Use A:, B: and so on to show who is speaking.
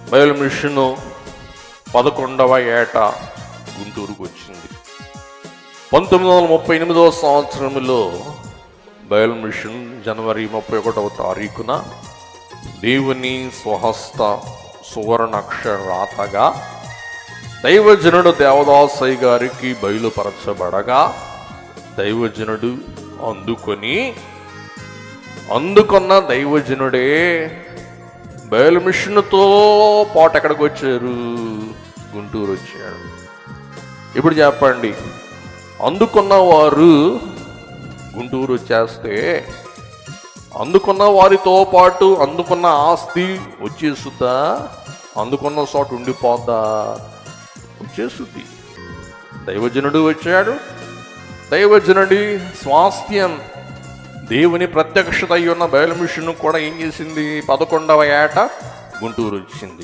A: బయలు మిషను 11వ ఏట గుంటూరుకు వచ్చింది. 1938 సంవత్సరంలో బయలు మిషన్ జనవరి 31వ తారీఖున దేవుని స్వహస్త సువర్ణాక్షర రాతగా దైవజనుడు దేవదాసయ్య గారికి బయలుపరచబడగా దైవజనుడు అందుకున్న దైవజనుడే బయలు మిషన్తో పాటు ఎక్కడికి వచ్చారు? గుంటూరు వచ్చాడు. ఇప్పుడు చెప్పండి, అందుకున్న వారు గుంటూరు వచ్చేస్తే అందుకున్న వారితో పాటు అందుకున్న ఆస్తి వచ్చేస్తుందా? అందుకున్న చోట ఉండిపోద్దా? వచ్చేస్తుంది. దైవజనుడు వచ్చాడు. దైవజనుడి స్వాస్థ్యం దేవుని ప్రత్యక్షత అయి ఉన్న బయలు మిషన్ కూడా ఏం చేసింది? 11వ ఏట గుంటూరు వచ్చింది.